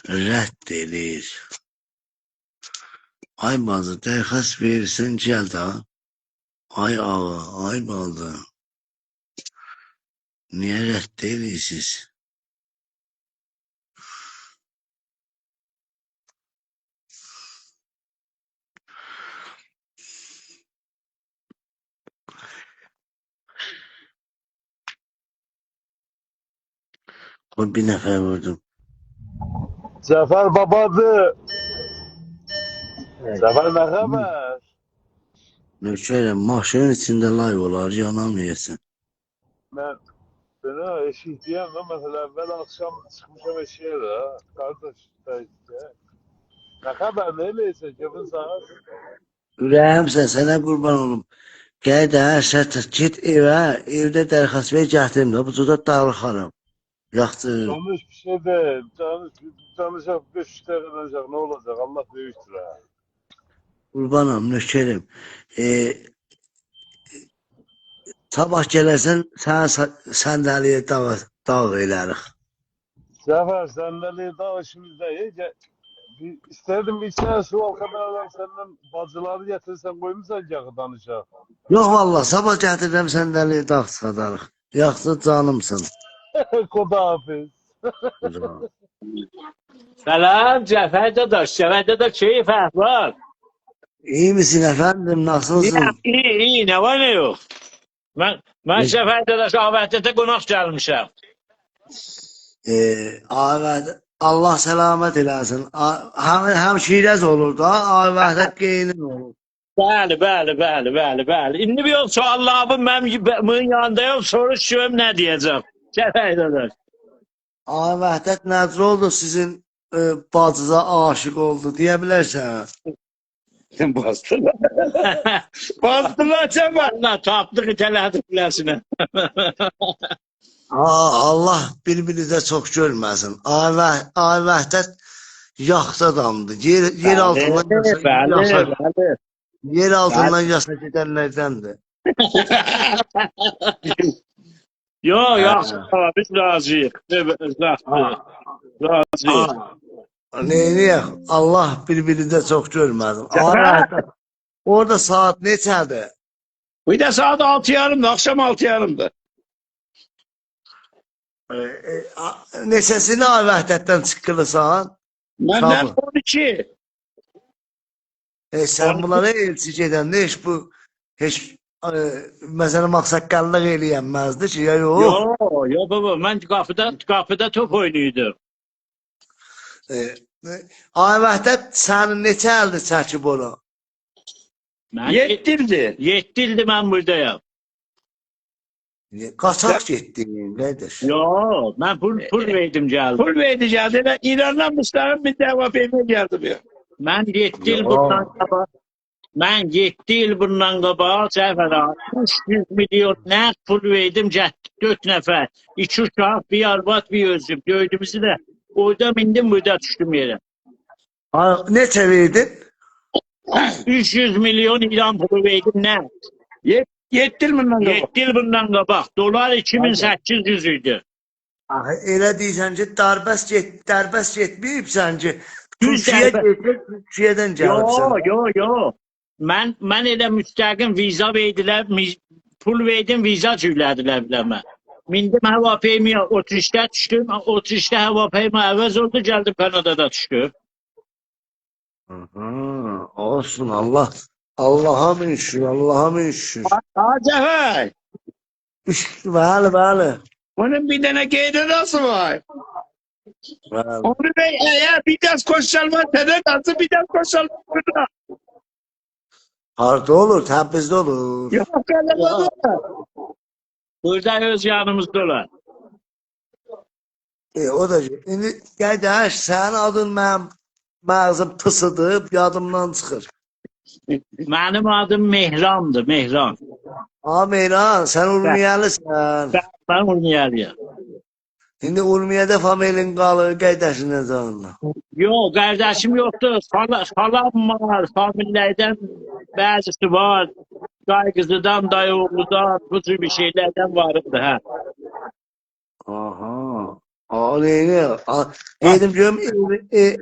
rədd edir. Ay bazı, dərxəst verirsən, gəl də. Ay ağa, ay baldı. Niyə rədd edirsiniz? O bir nəfər vurdum. Zafer babadı. Zafer ne haber? Nökərəm, maşının içində live olar, yanamıyorsun. Ben bana eşit diyem ama mesela ben akşam çıkmışım eşeğe de. Kardeş işte. Ne haber neyleyse cebin saat. Ürəyimsən, sənə qurban olum. Gəl də hər şərt git evə, evdə dərxəst ver, gətirim də. Bu cüda dağılxarım. Yaxşı. Konuş bir şey değil. Tanışak 500 TL olacak ne olacak Allah büyüktür ha. Qurbanam, nökərim. Sabah gələrsən, sənə səndəliyə dağ elərik. Zafer sandalye daha işimizde iyice. İsterdim bir içine su al kadar senden bacıları getirsen koymuşsan yağı danışak. Yox valla, sabah gətirirəm səndəliyə dağ çıxadarıq. Yaxşı canımsın. Koda hafız. Selam Cafer dadaş. Cafer dadaş keyif var. İyi misin efendim, nasılsın? İyi ne var ne yok. Ben Cafer dadaş Ahmet'te konak gelmişim. Ahmet, Allah selamet eləsin. Həm şirəz olur da, Ahmet qeynin olur. Bəli. İndi bir yol suallarım benim yanındayım soruşuyorum ne diyeceğim. Cafer dadaş. Ahmet necə oldu sizin bacıza aşık oldu deyə bilərsən? Bastılar. Bastılar Cafer. Allah tapdık itələdik biləsine. Allah bir-birinizə çox görməsin. Ahmet yaxşı adamdır. Yer altından Bəli. yer altından yasa gedənlərdəndir. Yok biz razıyıq. Razıyıq. Neyniyək? Allah bir-birinizə çox görməsin. Ahmet orada saat neçədir? Bir de saat 6:30'da, akşam 6:30'da. Neçəsini Vəhdətdən çıxırsan? Məndən 12. Sən bunlara elçi gedəndə heç məsələn maqsaqqallıq eləyənməzdi ki, ya yox? Yo baba, mən qapıda top oynuyordum. Vəhdət sənin neçə əldir çəkib onu? 7 ildir. 7 ildir mən buradayım. Qaçaq getdin, qardaş. Yo, mən pul verdim gəldim. Pul verdi geldi. İran'dan Mustafa'nın bir cevap vermeye geldi diyor. Mən 7 il bundan qabaq. Mən 7 il bundan qabaq Cəfərə 300 milyon nəq pul verdim, getdik 4 nəfər. 2 uşaq, bir arvad, bir özüm. Gördüyümüzü də orada mindim, burada düşdüm yerə. Neçə verdin? 300 milyon İran pulu verdim nəq. 7 yıl bundan sonra. 7 il bundan qabaq. Dolar 2800 idi. Elə deyirsən ki, dərbəst getməyibsən ki, Türkiyə Türkiyədən gəlibsən. Yo. Mən elə müstəqim viza verdilər, pul verdim, viza cüylədilər biləmə. Mindim hava peymiyə, oturuşda düşdüm, oturuşda hava peymə əvəz oldu, gəldim Kanadada düşdüm. Olsun Allah'a min şükür. Cəfər, Bəli. onun bir tane geyde nasıl var? Onu da eğer bir ders koşalma tede kalsın bir ders koşalma burada. Harda olur, Təbrizdə olur. Yok kalamadı. Burada öz yanımızdalar. O da indi qardaş, sənin adın mənim məğzim pısıdıb, yadımdan çıxır. Mənim adım Mehrandır, Mehran. Meyran, sən Urmiyəlisən. Ben Urmiyəliyəm. İndi Urmiyədə familin qalır, qardaşın necə onunla? Yok, kardeşim yoktu. Halam var, famillerden bazısı var. Dayı kızıdan, dayı oğludan, bu tür bir şeylerden vardı. Ha. Aha. Neyini? Dedim görüm,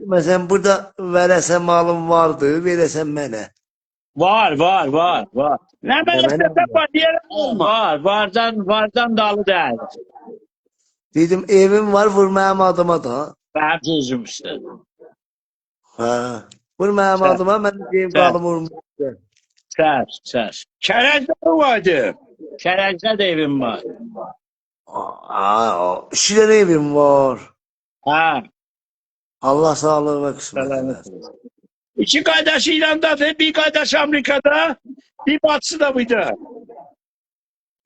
mesela burada veresen malım vardı, veresen mənə. Var. Ne ben Demeli istesem mi? var diyelim olma. Vardan dalı değil. Dedim evim var, vur mənim adıma da. Benim sözüm işte. Ha. Vur mənim Sen, adıma, mən deyim sen, qalım vurmaq. sen. Çerezde mi vardı? Şerefde de evim var. İki dənə evim var. Ha, Allah sağlığı və qismət selamet eləsin. olsun. İki kardeş İran'dadır, bir kardeş Amerika'da, bir batısı mıydı?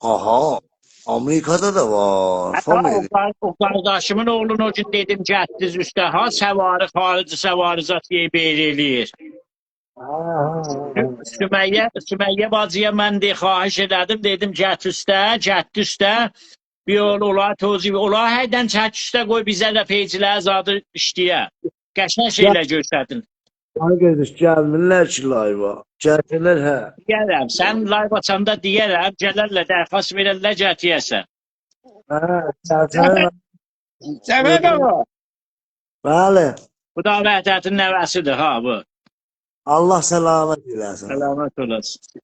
Aha. Amerikada da var. Family. O kardeşimin oğlunu o gün dedim gətdiz üstə. Ha, səvarı, xarici səvarı zat yeyib eləyir. Sümeyye bacıya mən de xahiş elədim. Dedim gət üstə. Bir olar tozib. Olar həydən çək üstə qoy bizə də peycilər zadı işləyə. Qəşəng şeylər göstərdin. Ay qardaş, gəlmirlər ki layva. Gəlirlər hə. Deyərəm, sən live açanda deyərəm, gələrlər, dərxas verərlər, gətirəsən. Hə, gəlirlər. Sefer de var. Bəli. Bu da Vəhdətin nəvəsidir, ha bu. Allah səlamət eləsin. Səlamət olasın.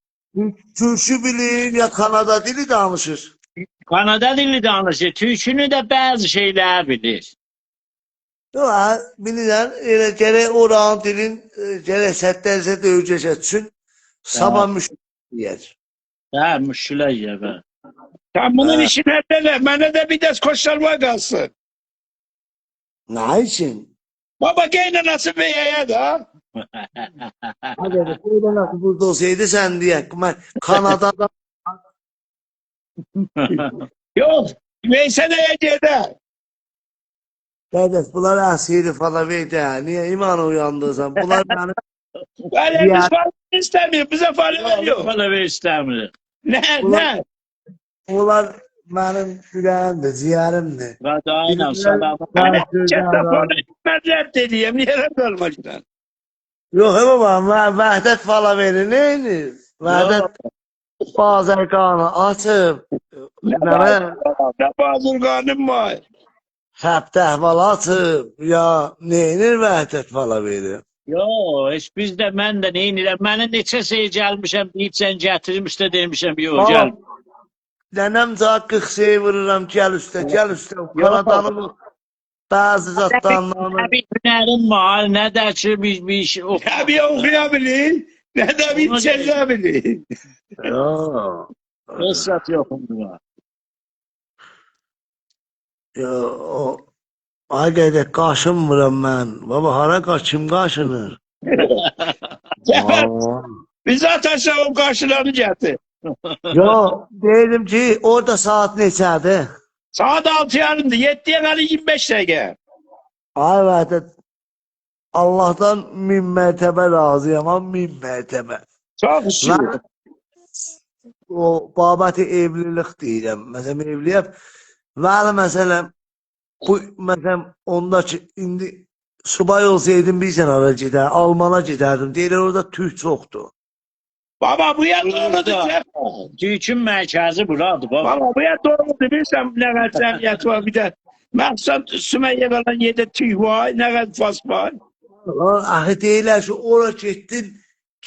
Türkçü bilir ya Kanada dili danışır. Kanada dili danışır, türkünü də bəzi şeylər bilir. Yox, bilirsən, elə gərək oranın dilin gərək sətlərsə döyəcəsə üçün sabah müşküliyər. Hə, müşkülə yiyə, Sen bunun Ha. işine de, bana da bir ders koşturma kalsın. Nə üçün? Baba gene nasıl bir yaya da? Hadi, burada nasıl burada olsaydı sən deyək. Mən Kanadada Yok, Veysel'e yedi. Qardaş, bunlar əsiri falan verdi hə. Niyə iman uyandırsan? Bunlar mənim Böyle biz falan istemiyor, bize falan veriyor. Bana ver istəmir. Ne? Bunlar mənim ürəyimdir, ciyərimdir. Qadayla salamət. Hani telefonu etmezler dediğim niye olmaktan? Yox, baba, Vəhdət falan verir, neyiniz? Vəhdət bazarqanı açıb, Ne bazı kanım var. həbdə əhval açıb, ya neyinir Vəhdət falan verir? Yo, heç bizdə mən də neynirəm. Mənə neçə şey gəlmişəm, deyib sən gətirmişdə demişəm, yo, Baba, gəl. Nənəm caq 40 şey vururam, gəl üstə. Kanadanın bəzi zatlarından. Nə bir hünərim var, nə də ki bir şey. Ne bir okuyabilir, ne de bir çizebilir. Yox. Esat yoxum var. Ay qədək qaşınmıram mən. Baba, hara kim qaşınır? Biz zaten o karşılarını getir. Yox, deyirdim ki, orada saat neçədir? Saat 6 yarımdı, 7'ye kadar 25 dakika. Ay Vəhdət, Allahdan 1000 mərtəbə razıyam, amma 1000 mərtəbə. Çok şükür. O babəti evlilik deyirəm. Məsələn, evliyəm. Vəli məsələn, bu məsələn, onda ki, indi subay olsaydım bilsən hara gedər, Almana gedərdim. Deyirlər, orada Türk çoxdur. Baba bu yer doğrudur. Türkün mərkəzi buradır, baba. Baba bu yer doğrudur. Bilsem ne kadar cemiyet var bir de. Maksat Sümeyye kalan yedi tüy var, ne kadar fas var. Lan, axı deyirlər ki, ora getdin,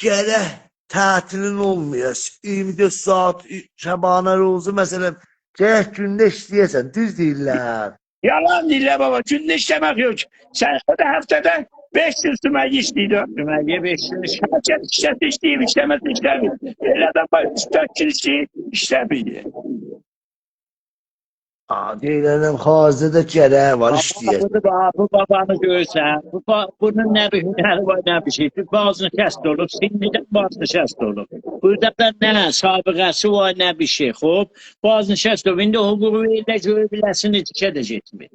gərək tətilin olmayas. 24 saat Şəbanə rozu məsələn, gərək gündə işləyəsən, düz deyirlər. Yalan değil ya baba. Günde işlemek yok. Sen o da haftada 500 Sümeyye işliydin. Sümeyye 5 gün Kaçak işlet işleyeyim, işlemez işlemiyor. Öyle adam var, 3-4 kişi işlemiyor. Deyirlər, xaricdə gərək var, işləyəsən. Bu babanı görsən, bunun nə bir hünəri var, nə bir şey. Bazını kəst olub, sinnidən bazını kəst olub. Burada da nə sabiqəsi var, nə bir şey. Xob, bazını kəst olub. İndi hüququ ilə görə biləsin, içə də getmir.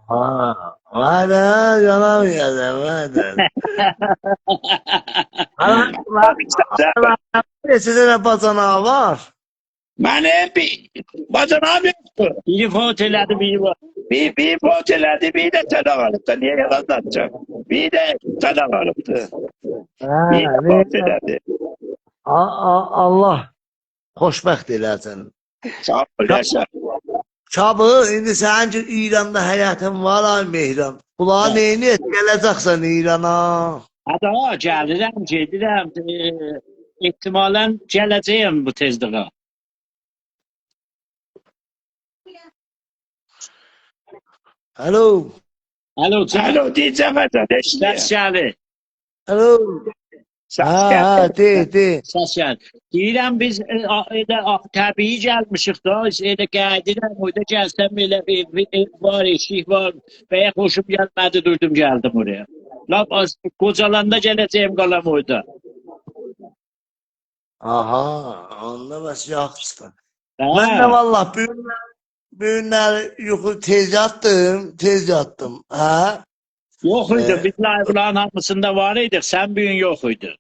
Vədə, yanamayacaq, vədə. Neçə dənə bacanağı var? Benim bir bacanağım yoktu. Biri fot elədi, biri var. Bir poteledi, bir de tadak alıptı. Niye yalan atacağım? Bir de tadak alıptı. Bir de poteledi. Allah xoşbəxt eləsin. Sağ ol yaşa. Çabuk, indi sənin ki İranda həyatın var ay Mehran. Bunlar neyini et, gələcəksən İrana. Hətta gəlirəm, gedirəm. İhtimalən gələcəyəm bu tezliyə. Alo, Alo, can. Alo diyeceğim zaten. Səs gəlir. alo. Ha, de. Səs gəlir. Deyirəm biz elə təbii gəlmişik da, elə gəldirəm, orada gəlsəm elə ev var, eşik var. Bəyə xoşum gəlmədi, durdum gəldim oraya. Lap az qocalanda gələcəyim qalam orada. Aha, onda bəs yaxşıdır. Hə. Mən də vallah bu günləri yuxu tez yatdım. Hə? Yox idi, biz live'ların hamısında var idik, sən bir gün yox idi.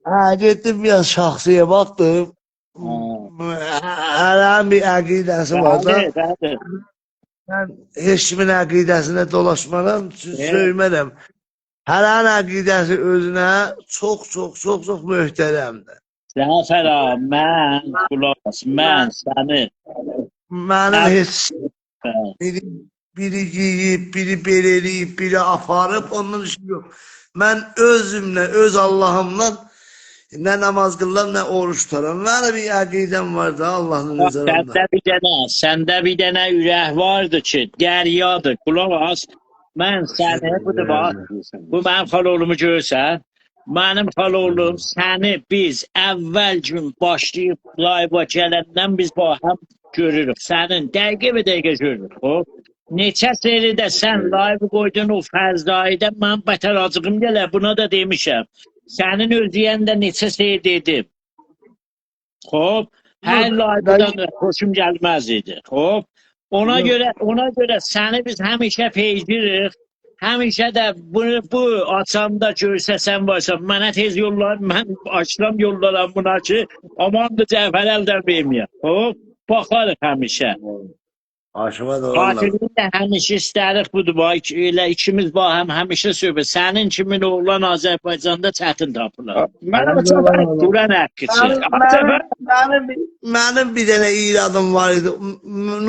Hə, getdim biraz şəxsiyə baxdım. Hər bir əqidəsi var da. Bəli. Mən heç kimin əqidəsində dolaşmaram, söymərəm. Hər an əqidəsi özünə çox möhtərəmdir. Zəfər ağa, mən, qulaq, mən səni. Mənim heç biri yiyib, biri beləliyib, biri aparıb, ondan işi yox. Mən özümlə, öz Allahımla nə namaz qılıram, nə oruç tutaram. Mənim bir əqidəm var da Allahın nəzərində. Səndə bir dənə ürək vardı ki, dəryadır, qulaq as. Mən səni, budur bax, bu mənim xaloğlumu görsən. Mənim xaloğlum səni biz əvvəl gün başlayıb live'a gələndən biz həm görürük. Sənin dəqiqə görürük. Neçə seridə sən live qoydun o Fəzdaidə, mən bətər acığım gələ, buna da demişəm. Sənin özləyəndə neçə seyir dedim. Hər live'dan xoşum gəlməz idi. Ona görə səni biz həmişə peygirik. Həmişə də bu açanda görsəsən varsa, mənə tez yollar, mən açıram yollaram buna ki, amandır Cəfər əldən verməyəm. Baxarıq həmişə. Aşıma da onlar. Qatilini də həmişə istərik budur, elə ikimiz həmişə söhbət. Sənin kimin oğlan Azərbaycanda çətin tapılar. Duran həqqıçı. Mənim bir dənə iradım var idi.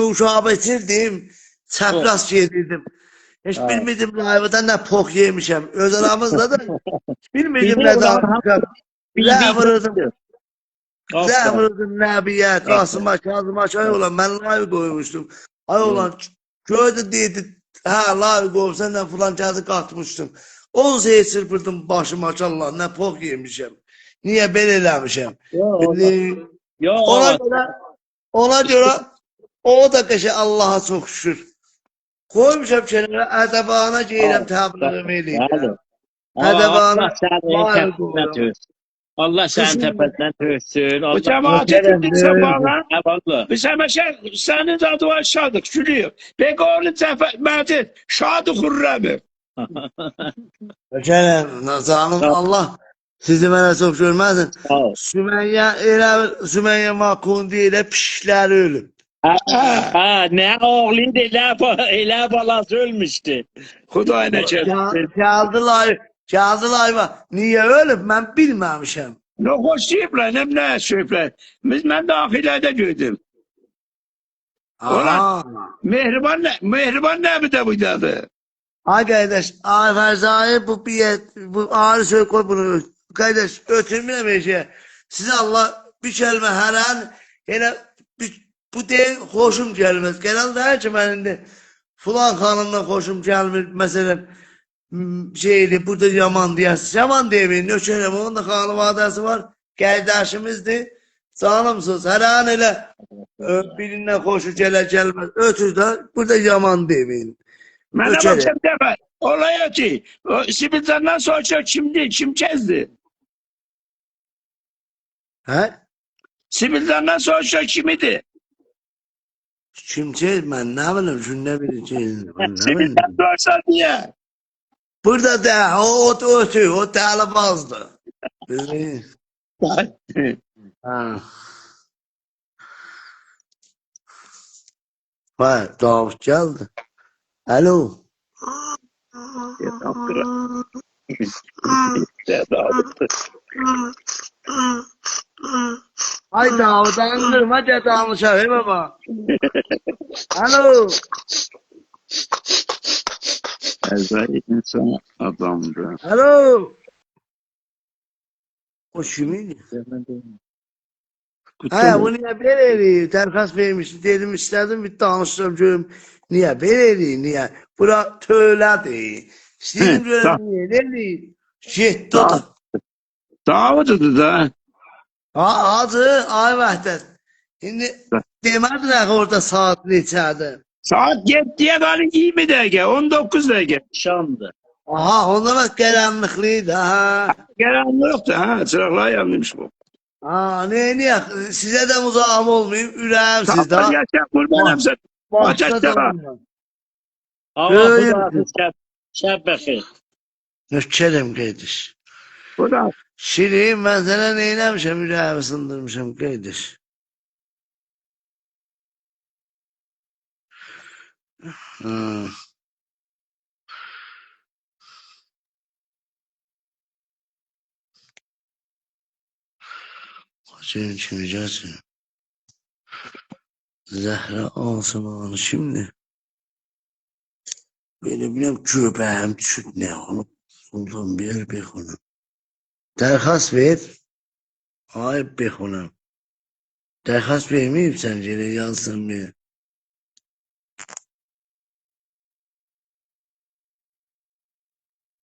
Nuşabə içirdim, çəpras yedirdim. Heç bilmirdim live'da nə pox yemişəm. Öz aramızda da bilmirdim nə danışmışam. Zəvırdım Nəbiyə, Qasıma, Kazıma, çay olan mən live qoymuşdum. Ay olan gördü deyirdi, hə live qoyub səndən filan gəldi qatmışdım. 10 şey çırpırdım başıma ki Allah nə pox yemişəm. Niyə belə eləmişəm? Ona görə o da qəşə Allaha çox şükür. Qoymuşam kənara, ədəbana geyirəm, təbliğimi eləyirəm. Allah sənin təpədən törsün. Allah sənin təpədən törsün. Bu cəmaatı dinləyirsən bana. Biz həmişə sənin adı var şadıq, gülüyor. Peki oğlu Cəfər, Məhdi, şadı xurrəmi. Canım Allah sizi mənə çox görməsin. Sümeyye Makundi ilə pişikləri ölüb. Nə oğlun elə balası ölmüşdü. Xudayına gəlsin. Kağıdılar var. Niyə ölüb? Mən bilməmişəm. Ne hoş deyiblər, nə söhbət. Mən daxilədə gördüm. Mehriban nə bir də buydadır? Ay qardaş, Fərzai bu ağrı söz koy bunu. Qardaş, ötürməyəm eşəyə. Sizə Allah bir kəlmə hər an elə bu deyil, xoşum gəlməz. Gələn deyir ki, mən indi filan xanımla xoşum gəlmir. Məsələn, burada yaman deyəsiz. Yaman deyin, nökərəm, onun da xanım adəsi var. Qardaşımızdır. Canımsınız. Hər an elə birindən xoşu gəlməz. Ötür də, burada yaman deyin. Mənə baxsam dəfə, olaya ki, Sibilcandan sonra kimdi, kim kəzdi? Hə? Sibilcandan sonra kim idi? Kimcə, mən nə bilim, şunu nə biləcəyim. Sibilcan sonra niyə? Burada da, o ötür, o təlibazdır. Vay, Davut gəldi. Alo. Ay Davud'dan kırma de danışa he baba. Alo. Əzəl insan adamdır. Alo. O kimin? Ha bu niye böyle? Terkas vermiş dedim istedim bir danıştım görüm. Niye böyle niye? Bura tövlədir. Sizin görüm niye dedi? Jetto da. Davududur da. Ha adı ay vəhdət. Şimdi demədilər orada saat neçədir. Saat 7'ye kadar 20 dəqiqə, 19 dəqiqə. Şamdır. Aha onda bak qaranlıqlıydı ha. Qaranlıqdır, ha, çıraqlar yanmış bu. Ha niye? Size de muzaham olmayayım. Ürəyim sizdə. Tamam, yaşa, qurbanım sən. Başka Açaq devam. zaman. Allah Öyle xudafız şəb bəxir. Nökkerim qeydiş. Bu da Şirin ben sana neylemişim? Ürəyimi sındırmışım qeydiş. Hmm. Senin kimi gelsin. Zehra Asımanı şimdi. Benim bilmem göbeğim düşüp ne onu. Buldum bir yer bekonu. Derhas ver. Ay bekonum. Derhas vermeyip sen geri yansın bir.